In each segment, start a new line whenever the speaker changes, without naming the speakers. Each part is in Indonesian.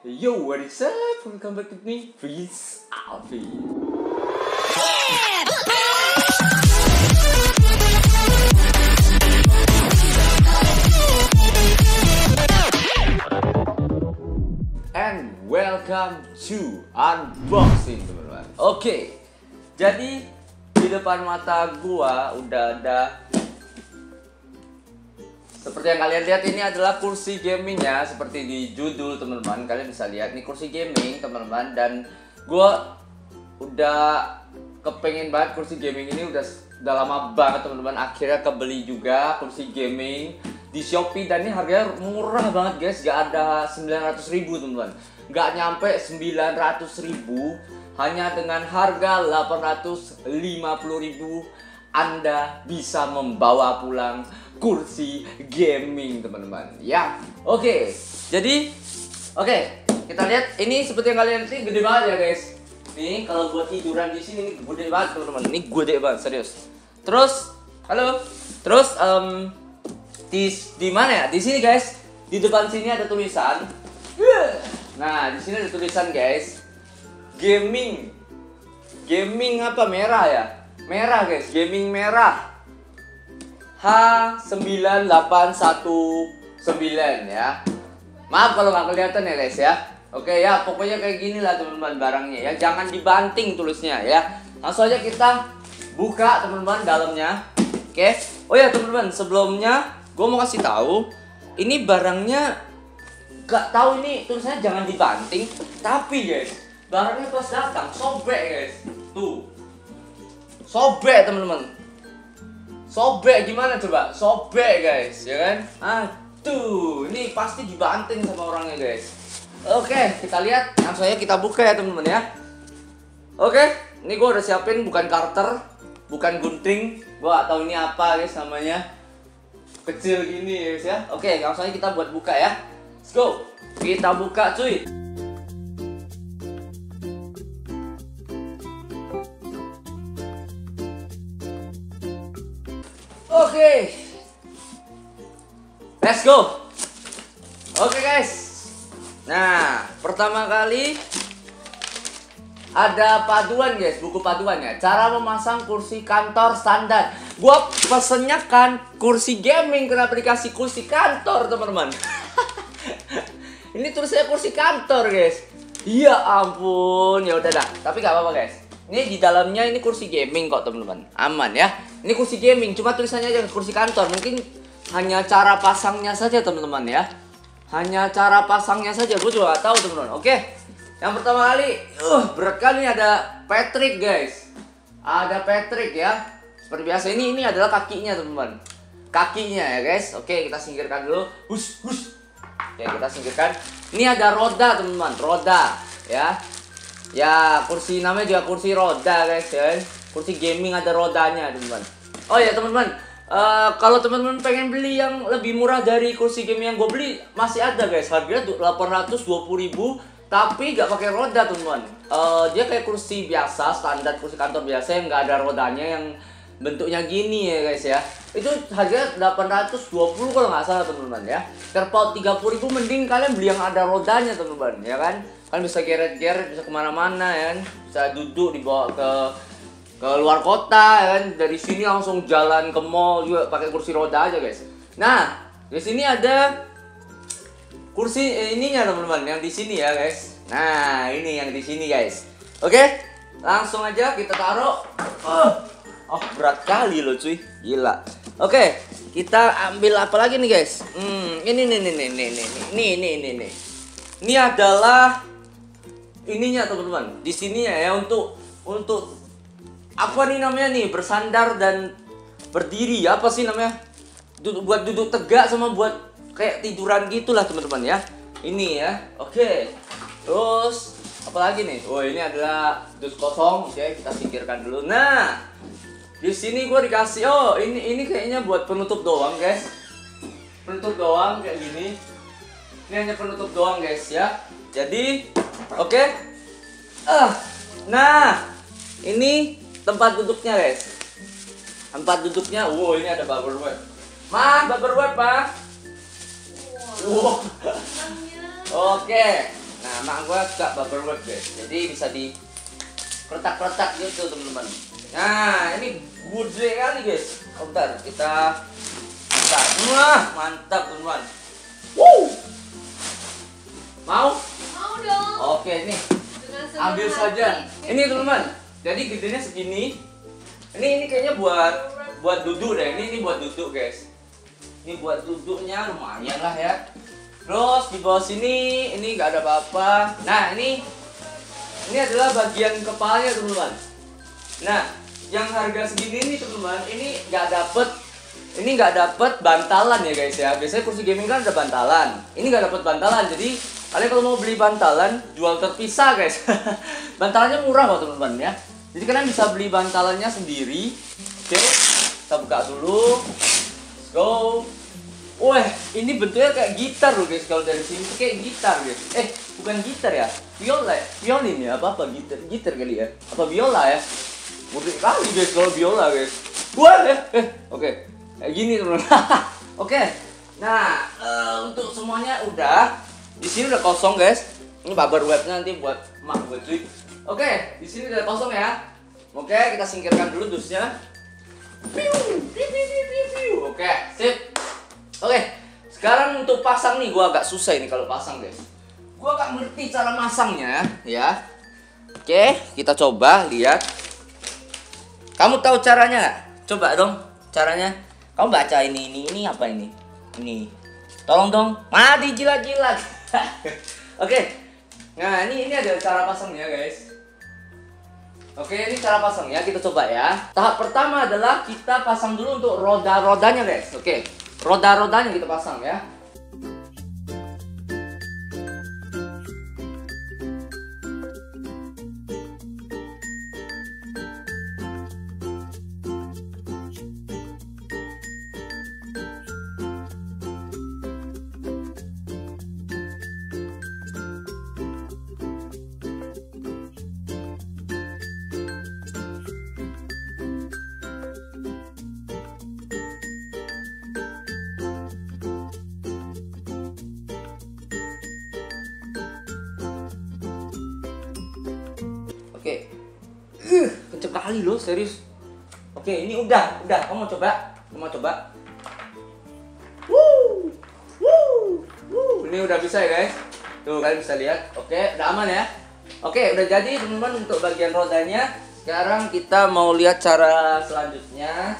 Yo, what is up? Welcome back with me, Prince Alfi. And welcome to unboxing, teman-teman. Oke, jadi di depan mata gua udah ada, seperti yang kalian lihat, ini adalah kursi gamingnya. Seperti di judul, teman-teman, kalian bisa lihat ini kursi gaming, teman-teman. Dan gue udah kepengen banget kursi gaming ini, udah lama banget, teman-teman. Akhirnya kebeli juga kursi gaming di Shopee, dan ini harganya murah banget, guys. Gak ada 900.000, teman-teman. Gak nyampe 900.000, hanya dengan harga 850.000 Anda bisa membawa pulang kursi gaming, teman-teman. Ya, oke. Jadi, kita lihat ini seperti yang kalian lihat, gede banget ya, guys. Nih, kalau buat tiduran di sini ini gede banget, teman-teman. Ini gede banget, serius. Terus, halo. Terus, di mana ya? Di sini, guys. Di depan sini ada tulisan. Nah, di sini ada tulisan, guys. Gaming. Gaming apa, merah ya? Merah, guys. Gaming merah. H9819 ya. Maaf kalau nggak kelihatan ya, guys ya. Oke ya, pokoknya kayak gini lah, teman-teman, barangnya ya. Jangan dibanting tulisnya ya. Langsung aja kita buka, teman-teman, dalamnya. Oke. Oh ya, teman-teman, sebelumnya gue mau kasih tahu, ini barangnya nggak tahu ini tulisannya jangan dibanting, tapi guys, barangnya pas datang sobek, guys. Tuh. Sobek, teman-teman. Sobek gimana coba? Sobek, guys, ya kan? Aduh, ini pasti dibanting sama orangnya, guys. Oke, kita lihat. Langsung aja kita buka ya, teman-teman ya. Oke, ini gue udah siapin bukan karter, bukan gunting. Gue gak tahu ini apa, guys, namanya. Kecil gini, guys ya. Oke, langsung aja kita buat buka ya. Let's go. Kita buka, cuy. Oke, let's go. Oke, guys. Nah, pertama kali ada paduan, guys, buku paduan ya. Cara memasang kursi kantor standar. Gua pesennya kan kursi gaming, kenapa dikasih kursi kantor, teman-teman? Ini tulisnya kursi kantor, guys. Ya ampun, ya udah dah. Tapi gak apa-apa, guys. Ini di dalamnya ini kursi gaming kok, teman-teman. Aman ya. Ini kursi gaming, cuma tulisannya aja kursi kantor. Mungkin hanya cara pasangnya saja, teman-teman ya. Hanya cara pasangnya saja, gue juga gak tahu, teman-teman. Oke. Yang pertama kali, berat kali, ini ada Patrick, guys. Ada Patrick ya. Seperti biasa, ini adalah kakinya, teman-teman. Kakinya ya, guys. Oke, kita singkirkan dulu. Hush. Oke, kita singkirkan. Ini ada roda, teman-teman. Roda ya. Ya, kursi namanya juga kursi roda, guys ya. Kursi gaming ada rodanya, teman-teman. Oh ya, teman-teman, kalau teman-teman pengen beli yang lebih murah dari kursi gaming yang gue beli, masih ada, guys. Harganya 820.000, tapi gak pakai roda, teman-teman. Dia kayak kursi biasa, standar kursi kantor biasa yang gak ada rodanya, yang bentuknya gini ya, guys ya. Itu harganya 820 kalau nggak salah, teman-teman ya. Terpaut 30.000, mending kalian beli yang ada rodanya, teman-teman, ya kan? Kan bisa geret-geret, bisa kemana-mana ya kan? Bisa duduk, dibawa ke luar kota ya kan? Dari sini langsung jalan ke mall juga pakai kursi roda aja, guys. Nah, di sini ada kursi ininya, teman-teman, yang di sini ya, guys. Nah, ini yang di sini, guys. Oke, langsung aja kita taruh. Oh, berat kali loh, cuy. Gila. Oke, kita ambil apa lagi nih, guys? Ini. Ini adalah ininya, teman-teman. Di sini ya, untuk apa nih namanya nih? Bersandar dan berdiri. Apa sih namanya? Buat duduk tegak sama buat kayak tiduran gitulah, teman-teman ya. Ini ya. Oke. Terus apa lagi nih? Oh, ini adalah dus kosong. Oke, kita singkirkan dulu. Nah, di sini gue dikasih, ini kayaknya buat penutup doang, guys. Penutup doang kayak gini. Ini hanya penutup doang, guys ya. Jadi, oke. Nah, ini tempat duduknya, guys. Tempat duduknya. Wow, ini ada bubble wrap. Bubble wrap, Pak. Wow. Oke. Nah, mak gua suka bubble wrap guys. Jadi bisa di kotak-kotak gitu teman-teman. Nah, ini gede kali guys. Bentar, kita buka. Wah, mantap teman-teman. Wow. Mau?
Mau dong.
Oke, nih.
Dengan senang
Ambil
hati.
saja. Ini teman-teman. Jadi gedenya segini. Ini kayaknya buat duduk deh. Ini buat duduk guys. Ini buat duduknya lumayan lah ya. Terus di bawah sini ini nggak ada apa-apa. Nah, ini adalah bagian kepalanya teman-teman. Nah, yang harga segini nih teman-teman, ini nggak dapet bantalan ya guys ya. Biasanya kursi gaming kan ada bantalan. Ini nggak dapet bantalan. Jadi kalian kalau mau beli bantalan jual terpisah guys. Bantalannya murah kok teman-teman ya. Jadi kalian bisa beli bantalannya sendiri. Oke, kita buka dulu. Let's go. Wah, ini bentuknya kayak gitar loh guys. Kalau dari sini tuh kayak gitar guys. Bukan gitar ya, viola, violin ya, apa gitar kali ya, apa biola ya. Mudah kali guys kalau biola guys. Wah, oke, kayak gini teman. Oke, nah untuk semuanya udah. Di sini udah kosong guys. Ini bubble wrapnya nanti buat emak buat cuy. Oke, di sini udah kosong ya. Oke, kita singkirkan dulu dusnya. Oke, sip. Oke, sekarang untuk pasang nih, gua agak susah ini kalau pasang guys. Gua agak ngerti cara masangnya ya. Oke, kita coba lihat. Kamu tahu caranya nggak? Coba dong caranya. Kamu baca ini apa ini? Ini. Tolong dong. Mati jilat-jilat. Oke. Nah, ini ada cara pasangnya guys. Oke, ini cara pasangnya, kita coba ya. Tahap pertama adalah kita pasang dulu untuk roda-rodanya guys. Oke. Roda-rodanya kita pasang ya. Oke. Kenceng kali loh, serius. Oke, ini udah. Kamu mau coba? Ini udah bisa ya guys. Tuh kalian bisa lihat. Oke, udah aman ya. Oke, udah jadi teman-teman untuk bagian rodanya. Sekarang kita mau lihat cara selanjutnya.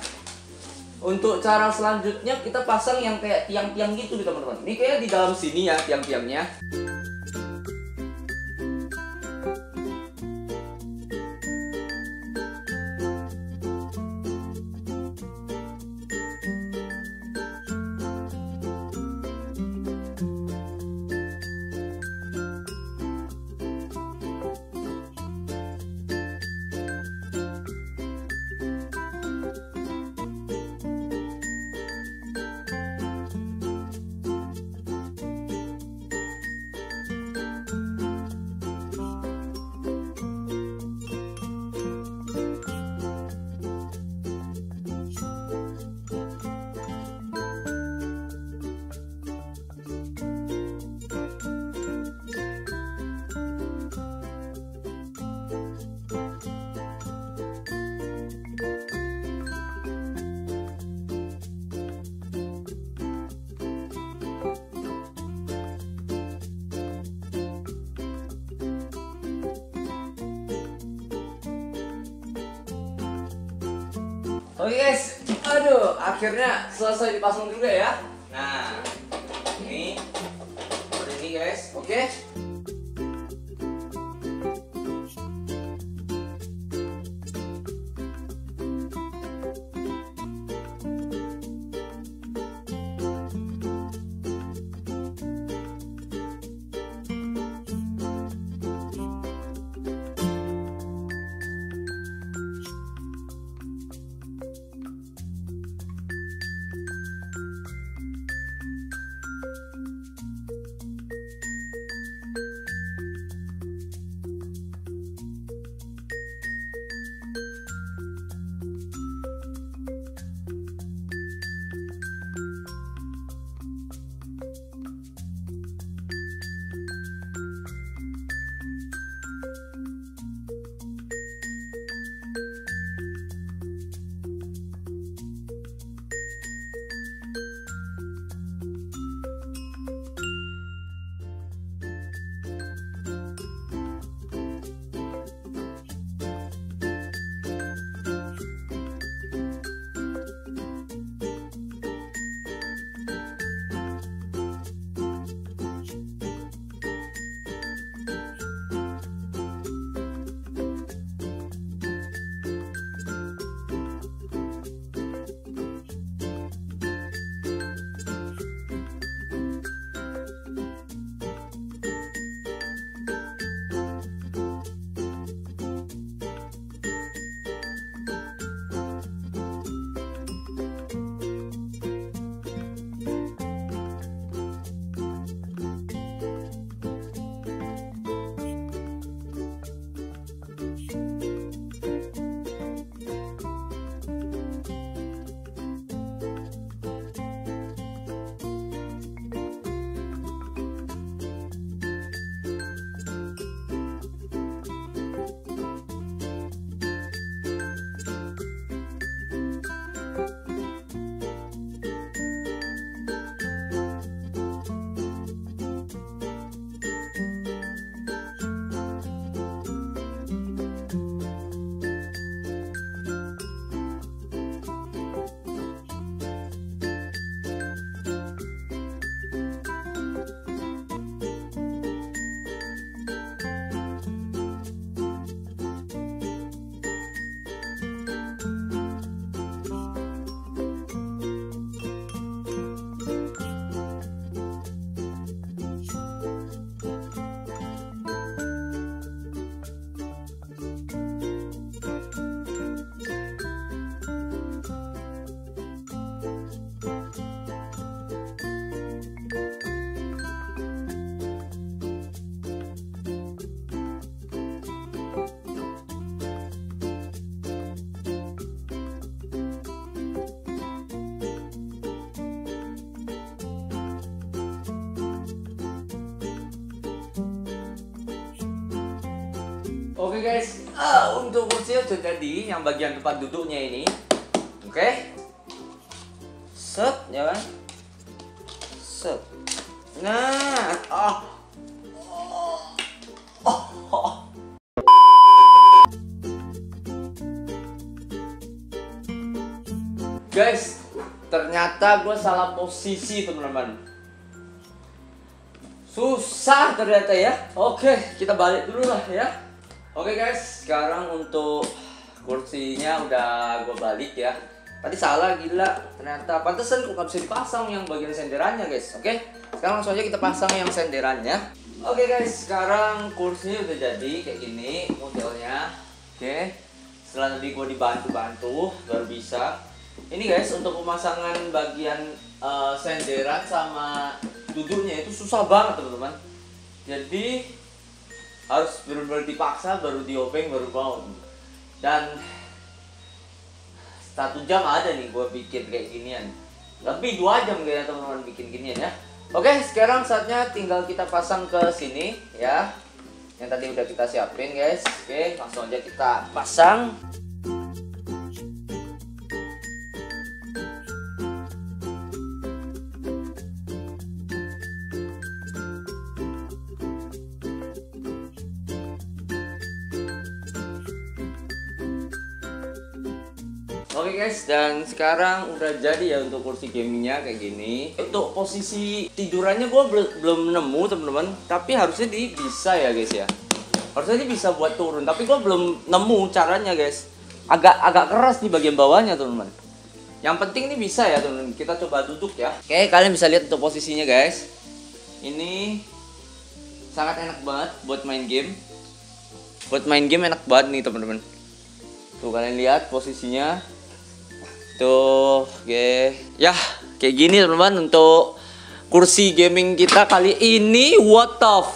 Untuk cara selanjutnya kita pasang yang kayak tiang-tiang gitu nih teman-teman. Ini kayaknya di dalam sini ya tiang-tiangnya. Oke guys, aduh, akhirnya selesai dipasang juga ya. Nah, ini seperti ini guys, oke. Oke guys, untuk kursi sudah jadi yang bagian tempat duduknya ini. Oke. Set, ya kan? Set. Nah, guys, ternyata gue salah posisi teman-teman. Susah ternyata ya. Oke, kita balik dulu lah ya. Oke guys, sekarang untuk kursinya udah gue balik ya. Tadi salah, gila. Ternyata pantesan kok gak bisa dipasang yang bagian senderannya guys. Oke, sekarang langsung aja kita pasang yang senderannya. Oke guys, sekarang kursinya udah jadi kayak gini modelnya. Oke, setelah tadi gue dibantu-bantu baru bisa. Ini guys, untuk pemasangan bagian senderan sama duduknya itu susah banget teman-teman. Jadi harus benar-benar dipaksa baru diobeng baru mau. Dan 1 jam ada nih gue bikin kayak ginian. Lebih 2 jam kayaknya teman-teman bikin ginian ya. Oke, sekarang saatnya tinggal kita pasang ke sini ya. Yang tadi udah kita siapin guys. Oke, langsung aja kita pasang. Oke guys, dan sekarang udah jadi ya untuk kursi gamingnya kayak gini. Untuk posisi tidurannya gue belum nemu teman-teman, tapi harusnya bisa ya guys ya. Harusnya bisa buat turun, tapi gue belum nemu caranya guys. Agak keras di bagian bawahnya teman-teman. Yang penting ini bisa ya teman-teman. Kita coba duduk ya. Oke, kalian bisa lihat untuk posisinya guys. Ini sangat enak banget buat main game. Buat main game enak banget nih teman-teman. Tuh kalian lihat posisinya. Tuh, oke. Ya, kayak gini teman-teman untuk kursi gaming kita kali ini. What the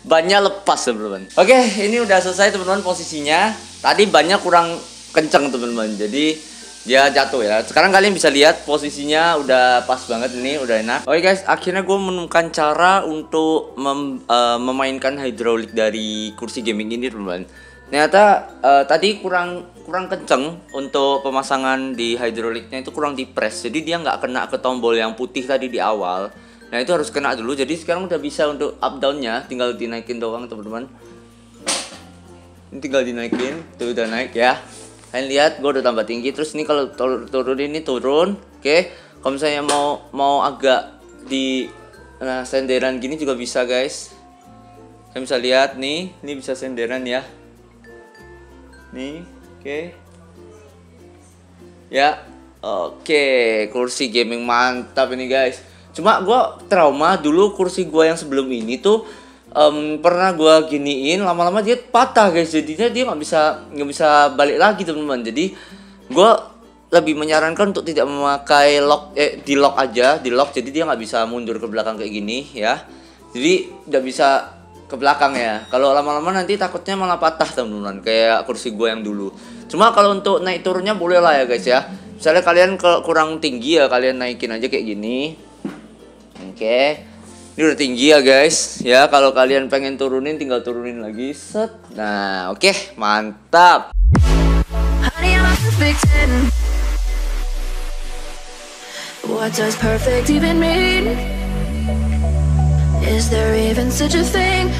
bannya lepas teman-teman. Oke, ini udah selesai teman-teman posisinya. Tadi bannya kurang kenceng teman-teman. Jadi dia jatuh ya. Sekarang kalian bisa lihat posisinya udah pas banget ini, udah enak. Oke guys, akhirnya gue menemukan cara untuk memainkan hidrolik dari kursi gaming ini teman-teman. Ternyata tadi kurang kenceng untuk pemasangan di hidroliknya, itu kurang dipres. Jadi dia nggak kena ke tombol yang putih tadi di awal. Nah itu harus kena dulu. Jadi sekarang udah bisa untuk up downnya, tinggal dinaikin doang teman-teman. Ini tinggal dinaikin, tuh udah naik ya. Kalian lihat, gue udah tambah tinggi. Terus ini kalau turun ini turun. Oke, kalau misalnya mau agak di senderan gini juga bisa guys. Kalian bisa lihat nih, ini bisa senderan ya. Nih, oke. Ya, oke. Kursi gaming mantap ini guys. Cuma gue trauma dulu kursi gue yang sebelum ini tuh pernah gue giniin, lama-lama dia patah guys. Jadinya dia nggak bisa balik lagi teman-teman. Jadi gue lebih menyarankan untuk tidak memakai lock, di lock aja, di lock. Jadi dia nggak bisa mundur ke belakang kayak gini ya. Jadi udah bisa ke belakang ya. Kalau lama-lama nanti takutnya malah patah teman-teman, kayak kursi gue yang dulu. Cuma kalau untuk naik turunnya boleh lah ya guys ya. Misalnya kalian kurang tinggi ya, kalian naikin aja kayak gini. Oke. Ini udah tinggi ya guys. Ya, kalau kalian pengen turunin tinggal turunin lagi. Set. Nah, oke, mantap. What does perfect even mean? Is there even such a thing?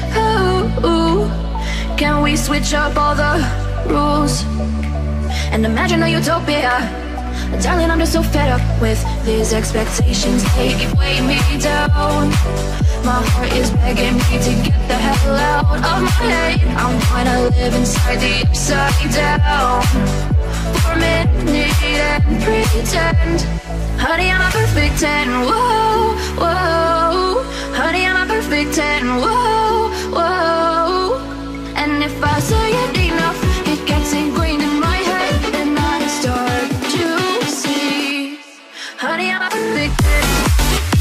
Oh, can we switch up all the rules and imagine a utopia? Darling, I'm just so fed up with these expectations. They keep weighing me down. My heart is begging me to get the hell out of my head. I'm trying to live inside the upside down for a minute and pretend. Honey, I'm a perfect 10. Whoa, whoa. Honey, I'm a perfect 10. Whoa, whoa. And if I say it enough, it gets ingrained in my head, and I start to see. Honey, I'm a perfect 10.